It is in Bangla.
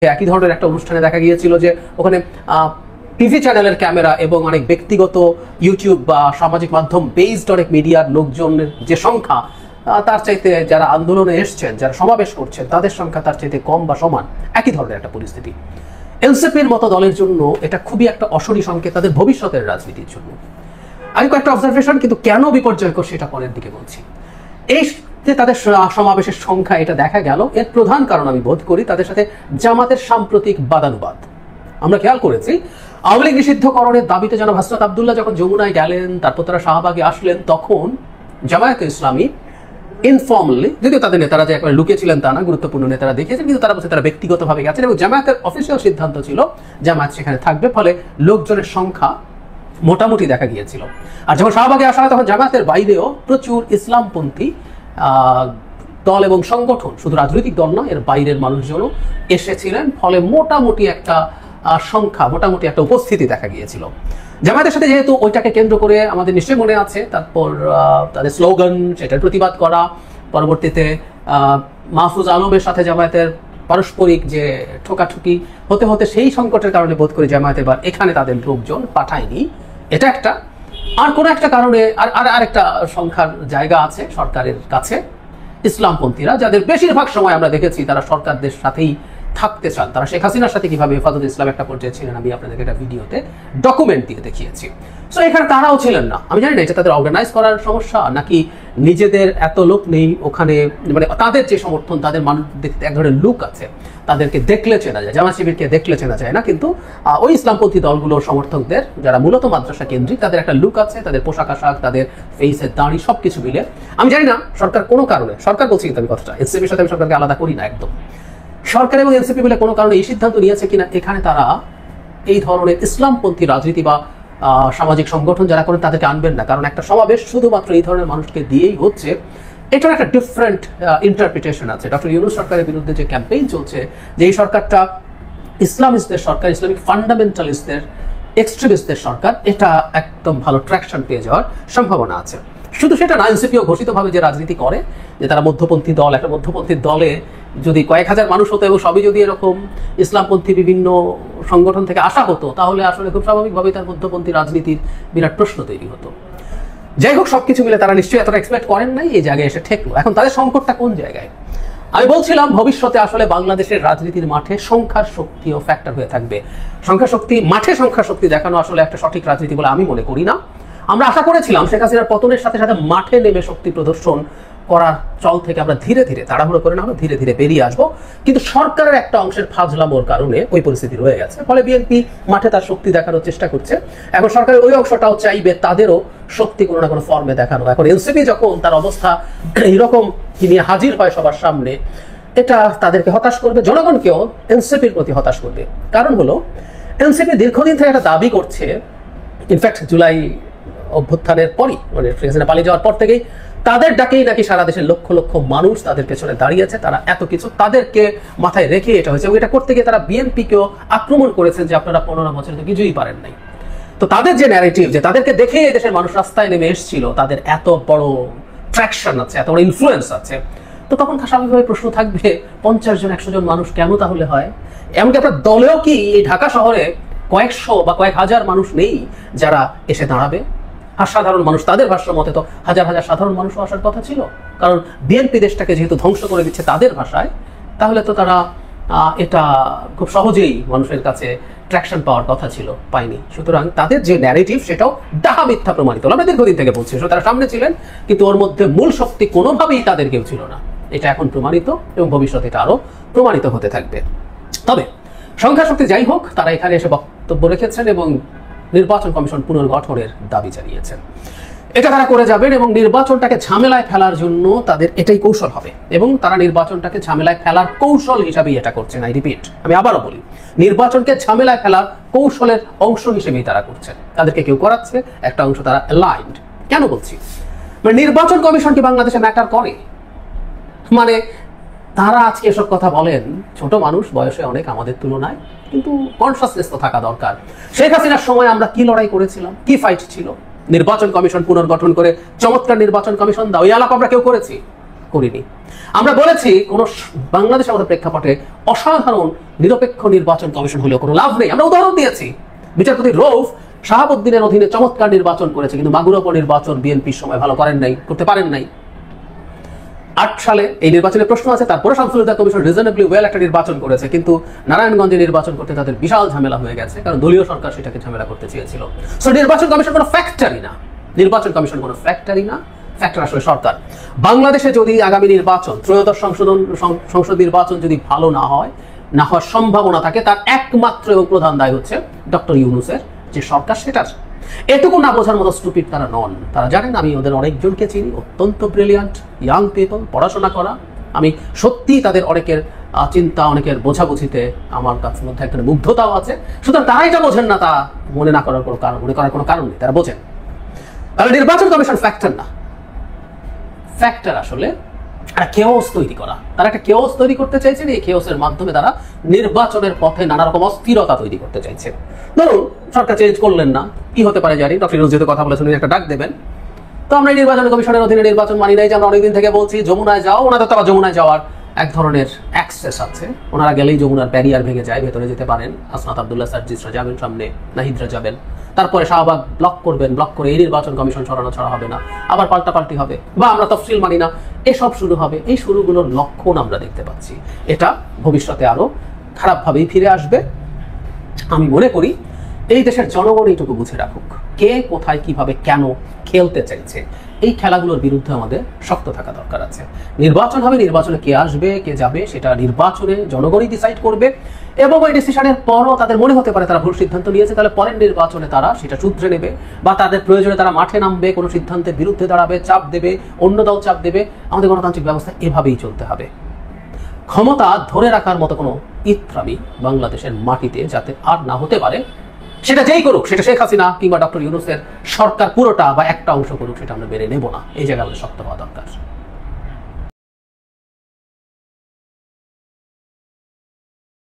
একই ধরনের একটা অনুষ্ঠানে দেখা গিয়েছিল যে ওখানে টিভি চ্যানেলের ক্যামেরা এবং অনেক ব্যক্তিগত ইউটিউব বা সামাজিক মাধ্যম বেসড অনেক মিডিয়ার লোকজনের যে সংখ্যা তার চাইতে যারা আন্দোলনে এসছেন, যারা সমাবেশ করছেন তাদের সংখ্যা তার চাইতে কম বা সমান, একই ধরনের একটা পরিস্থিতি। এনসিপির মতো দলের জন্য এটা খুবই একটা অশনি সংকেত তাদের ভবিষ্যতের রাজনীতির জন্য। আমি কয়েকটা অবজারভেশন, কিন্তু কেন বিপর্যয়কর সেটা পরের দিকে বলছি। এই যে তাদের সমাবেশের সংখ্যা এটা দেখা গেল, এর প্রধান কারণ আমি বোধ করি তাদের সাথে জামাতের সাম্প্রতিক বাদানুবাদ। আমরা খেয়াল করেছি আওয়ামী লীগ নিষিদ্ধকরণের দাবিতে জনাব হাসরাত আব্দুল্লাহ যখন যমুনায় গেলেন, তারপর তারা শাহবাগে আসলেন, তখন জামায়াতে ইসলামী ইনফর্মালি, যদিও তাদের নেতারা যে একবার লুকিয়েছিলেন তা না, গুরুত্বপূর্ণ নেতারা দেখিয়েছেন, কিন্তু তারা বলছে তারা ব্যক্তিগতভাবে গেছেন এবং জামায়াতের অফিসিয়াল সিদ্ধান্ত ছিল জামায়াত সেখানে থাকবে, ফলে লোকজনের সংখ্যা মোটামুটি দেখা গিয়েছিল। আর যখন শাহবাগে আসা হয় তখন জামায়াতের বাইরেও প্রচুর ইসলামপন্থী দল এবং সংগঠন, শুধু রাজনৈতিক দল নয়, এর বাইরের মানুষজনও এসেছিলেন, ফলে মোটামুটি একটা সংখ্যা, মোটামুটি একটা উপস্থিতি দেখা গিয়েছিল। জামায়াতের সাথে যেহেতু ওইটাকে কেন্দ্র করে আমাদের নিশ্চয়ই মনে আছে, তারপর তাদের স্লোগান, সেটার প্রতিবাদ করা, পরবর্তীতে মাহফুজ আলমের সাথে জামায়াতের পারস্পরিক যে ঠোকাঠুকি হতে হতে সেই সংকটের কারণে বোধ করি জামায়াত এবার এখানে তাদের লোকজন পাঠায়নি। এটা একটা। আর কোনো একটা কারণে আরেকটা সংখ্যার জায়গা আছে সরকারের কাছে, ইসলামপন্থীরা, যাদের বেশিরভাগ সময় আমরা দেখেছি তারা সরকারদের সাথেই থাকতে চান। তারা শেখ হাসিনার সাথে কিভাবে হেফাজত ইসলাম একটা পর্যায়ে ছিলেন, আমি আপনাদেরকে একটা ভিডিওতে ডকুমেন্ট দিয়ে দেখিয়েছি। সো এখানে তারাও ছিলেন না। আমি জানি না এটা তাদের অর্গানাইজ করার সমস্যা নাকি নিজেদের এত লোক নেই ওখানে, মানে তাদের যে সমর্থন, তাদের মানুষ দেখতে এক ধরনের লুক আছে, তাদেরকে দেখলে চেনা যায়, জামাত শিবিরকে দেখলে চেনা যায় না, কিন্তু ওই ইসলামপন্থী দলগুলোর সমর্থকদের যারা মূলত মাদ্রাসা কেন্দ্রিক, তাদের একটা লুক আছে, তাদের পোশাক আশাক, তাদের ফেসের দাড়ি, সবকিছু মিলে। আমি জানি না সরকার কোনো কারণে, সরকার বলছি কিন্তু আমি কথাটা, এনসিপির সাথে আমি সরকারকে আলাদা করি না একদম, সরকার এবং এনসিপি মিলে কোনো কারণে এই সিদ্ধান্ত নিয়েছে কিনা এখানে তারা এই ধরনের ইসলামপন্থী রাজনীতি বা সামাজিক সংগঠন যারা করেন তাদেরকে আনবেন না, কারণ একটা সমাবেশ শুধুমাত্র এই ধরনের মানুষকে দিয়েই হচ্ছে। এটার একটা ডিফারেন্ট ইন্টারপ্রিটেশন আছে। ডক্টর ইউনূস সরকারের বিরুদ্ধে যে ক্যাম্পেইন চলছে, যে এই সরকারটা ইসলামিস্টদের সরকার, ইসলামিক ফান্ডামেন্টালিস্টদের, এক্সট্রিমিস্টদের সরকার, এটা একদম ভালো ট্র্যাকশন পেয়ে যাওয়ার সম্ভাবনা আছে। শুধু সেটা না, এনসিপিও ঘোষিতভাবে যে রাজনীতি করে, যে তারা মধ্যপন্থী দল, একটা মধ্যপন্থী দলে যদি কয়েক হাজার মানুষ হতো এবং সবই যদি এরকম ইসলামপন্থী বিভিন্ন সংগঠন থেকে আসা হতো, তাহলে আসলে খুব স্বাভাবিকভাবেই তার মধ্যপন্থী রাজনীতির বিরাট প্রশ্ন তৈরি হতো। যাই হোক, সবকিছু মিলে তারা নিশ্চয়ই এতটা এক্সপেক্ট করেন নাই, এই জায়গায় এসে ঠেকলো। এখন তাদের সংকটটা কোন জায়গায়? আমি বলছিলাম ভবিষ্যতে আসলে বাংলাদেশের রাজনীতির মাঠে সংখ্যার শক্তিও ফ্যাক্টর হয়ে থাকবে। সংখ্যা শক্তি, মাঠে সংখ্যা শক্তি দেখানো আসলে একটা সঠিক রাজনীতি বলে আমি মনে করি না। আমরা আশা করেছিলাম শেখ হাসিনার পতনের সাথে সাথে মাঠে নেমে শক্তি প্রদর্শন করার চল থেকে আমরা ধীরে ধীরে, তাড়াহুড়ো করে না হলে ধীরে ধীরে বেরিয়ে আসবো, কিন্তু সরকারের একটা অংশের ফাজলামোর কারণে ওই পরিস্থিতি রয়ে গেছে। ফলে বিএনপি মাঠে তার শক্তি দেখানোর চেষ্টা করছে। এখন সরকারের ওই অংশটাও চাইবে তাদেরও শক্তি কোনো না কোনো ফর্মে দেখানো। এখন এনসিপি যখন তার অবস্থা এইরকম নিয়ে হাজির হয় সবার সামনে, এটা তাদেরকে হতাশ করবে, জনগণকেও এনসিপির প্রতি হতাশ করবে। কারণ হলো এনসিপি দীর্ঘদিন থেকে একটা দাবি করছে, ইনফ্যাক্ট জুলাই অভ্যুত্থানের পরই, মানে শেখ হাসিনা পালিয়ে যাওয়ার পর থেকেই তাদের ডাকেই নাকি সারা দেশের লক্ষ লক্ষ মানুষ তাদের পেছনে দাঁড়িয়েছে, তারা এত কিছু তাদেরকে মাথায় রেখে এটা হয়েছে। এবং এটা করতে গিয়ে তারা বিএনপিকেও আক্রমণ করেছেন যে আপনারা 15 বছরে তো কিছুই পারেন নাই। তো তাদের যে ন্যারেটিভ, যে তাদেরকে দেখে দেশের মানুষ রাস্তায় নেমে এসেছিল, তাদের এত বড় ট্র্যাকশন আছে, এত বড় ইনফ্লুয়েন্স আছে, তো তখন স্বাভাবিকভাবে প্রশ্ন থাকবে 50 জন 100 জন মানুষ কেন তাহলে হয়? এমনকি আপনার দলেও কি এই ঢাকা শহরে কয়েকশো বা কয়েক হাজার মানুষ নেই যারা এসে দাঁড়াবে? আর সাধারণ মানুষ, তাদের ভাষ্য মতে তো হাজার হাজার সাধারণ মানুষও আসার কথা ছিল, কারণ বিএনপি দেশটাকে যেহেতু ধ্বংস করে দিচ্ছে তাদের ভাষায়, তাহলে তো তারা এটা খুব সহজেই মানুষের কাছে ট্র্যাকশন পাওয়ার কথা ছিল, পায়নি। সুতরাং তাদের যে ন্যারেটিভ সেটাও ডাহা মিথ্যা প্রমাণিত। আমরা দীর্ঘদিন থেকে বলছি তারা সামনে ছিলেন, কিন্তু ওর মধ্যে মূল শক্তি কোনোভাবেই তাদের কেউ ছিল না। এটা এখন প্রমাণিত এবং ভবিষ্যতে এটা আরো প্রমাণিত হতে থাকবে। তবে সংখ্যা শক্তি যাই হোক, তারা এখানে এসে বক্তব্য রেখেছেন এবং নির্বাচন কমিশন পুনর্গঠনের দাবি জানিয়েছেন। এটা তারা করে যাবেন এবং নির্বাচনটাকে ঝামেলায় ফেলার জন্য তাদের এটাই কৌশল হবে, এবং তারা নির্বাচনটাকে ঝামেলায় ফেলার কৌশল হিসাবেই এটা করছেন। আই রিপিট, আমি আবারও বলি, নির্বাচনকে ঝামেলায় ফেলার কৌশলের অংশ হিসেবেই তারা করছেন। তাদেরকে কেউ করাচ্ছে, একটা অংশ তারা অ্যালাইন্ড। কেন বলছি? মানে নির্বাচন কমিশন কি বাংলাদেশে ম্যাটার করে? মানে তারা আজকে এসব কথা বলেন, ছোট মানুষ, বয়সে অনেক আমাদের তুলনায়, কিন্তু কনসাসনেস তো থাকা দরকার। শেখ হাসিনার সময় আমরা কি লড়াই করেছিলাম, কি ফাইট ছিল? নির্বাচন কমিশন পুনর্গঠন করে চমৎকার নির্বাচন কমিশন দাও, এই আলাপ আমরা কেউ করেছি? করিনি। আমরা বলেছি কোন বাংলাদেশের মতো প্রেক্ষাপটে অসাধারণ নিরপেক্ষ নির্বাচন কমিশন হলেও কোনো লাভ নেই। আমরা উদাহরণ দিয়েছি, বিচারপতি রৌফ শাহাবুদ্দিনের অধীনে চমৎকার নির্বাচন করেছে, কিন্তু মাগুরা উপনির্বাচন বিএনপির সময় ভালো করতে পারেন নাই। 8 সালে এই নির্বাচনের প্রশ্ন আছে, তারপরে শামসুল হুদা কমিশন রিজনেবলি ওয়েল একটা নির্বাচন করেছে, কিন্তু নারায়ণগঞ্জে নির্বাচন করতে তাদের বিশাল ঝামেলা হয়ে গেছে, কারণ দলীয় সরকার সেটাকে ঝামেলা করতে চেয়েছিল। সো নির্বাচন কমিশন কোনো ফ্যাক্টরি না, ফ্যাক্টর আসলে সরকার। বাংলাদেশে যদি আগামী নির্বাচন, ত্রয়োদশ সংসদ নির্বাচন যদি ভালো না হওয়ার সম্ভাবনা থাকে, তার একমাত্র এবং প্রধান দায় হচ্ছে ডক্টর ইউনূসের যে সরকার, সেটার। এটুকু না বোঝার মতো স্টুপিড তারা নন। তারা জানেন আমি ওদের অনেকজনকে চিনি, অত্যন্ত ব্রিলিয়ান্ট ইয়াং পিপল, পড়াশোনা করা। আমি সত্যি তাদের অনেকের চিন্তা, অনেকের বোঝাবুঝিতে আমার কাছে মধ্যে একটা মুগ্ধতাও আছে। সুতরাং তারা এটা বোঝেন না, তা মনে করার কোনো কারণ নেই, তারা বোঝেন। তাহলে নির্বাচন কমিশন ফ্যাক্টর না, ফ্যাক্টর আসলে একটা কেওস তৈরি করা। তারা একটা কেওস তৈরি করতে চাইছেন, এই কেওসের মাধ্যমে তারা নির্বাচনের পথে নানা রকম অস্থিরতা তৈরি করতে চাইছে। ধরুন সরকার চেঞ্জ করলেন না, কি হতে পারে জানি, ডক্টর ইউনূস যেহেতু কথা বলেছেন একটা ডাক দেবেন। তো আমরা নির্বাচন কমিশনের অধীনে নির্বাচন মানি নাই, যে আমরা অনেকদিন থেকে বলছি যমুনায় যাও। ওনাদের তো যমুনায় যাওয়ার এক ধরনের অ্যাক্সেস আছে, ওনারা গেলেই যমুনার ব্যারিয়ার ভেঙে যায়, ভেতরে যেতে পারেন। হাসনাত আব্দুল্লাহ সার্জিসরা যাবেন সামনে, নাহিদরা যাবেন, তারপরে শাহবাগ ব্লক করবেন, ব্লক করে এই নির্বাচন কমিশন ছড়া হবে না, আবার পাল্টাপাল্টি হবে, বা আমরা তফসিল মানি না, এসব শুরু হবে। এই শুরুগুলোর লক্ষণ আমরা দেখতে পাচ্ছি। এটা ভবিষ্যতে আরো খারাপভাবেই ফিরে আসবে। আমি মনে করি এই দেশের জনগণ এইটুকু বুঝে রাখুক, কে কোথায় কিভাবে কেন খেলতে চাইছে। এই খেলাগুলোর বিরুদ্ধে আমাদের শক্ত থাকা দরকার আছে। নির্বাচন হবে, নির্বাচনে কে আসবে কে যাবে সেটা নির্বাচনে জনগণই ডিসাইড করবে, এবং ওই ডিসিশনের পরও তাদের মনে হতে পারে তারা ভুল সিদ্ধান্ত নিয়েছে, তাহলে পরের নির্বাচনে তারা সেটা শুধরে নেবে, বা তাদের প্রয়োজনে তারা মাঠে নামবে, কোনো সিদ্ধান্তের বিরুদ্ধে দাঁড়াবে, চাপ দেবে, অন্য দল চাপ দেবে। আমাদের গণতান্ত্রিক ব্যবস্থা এভাবেই চলতে হবে। ক্ষমতা ধরে রাখার মতো কোনো ইত্রামি বাংলাদেশের মাটিতে যাতে আর না হতে পারে, সেটা যেই করুক, সেটা শেখ হাসিনা কিংবা ডক্টর ইউনূসের সরকার পুরোটা বা একটা অংশ করুক, সেটা আমরা মেনে নেব না। এই জায়গায় আমাদের শক্ত হওয়া দরকার।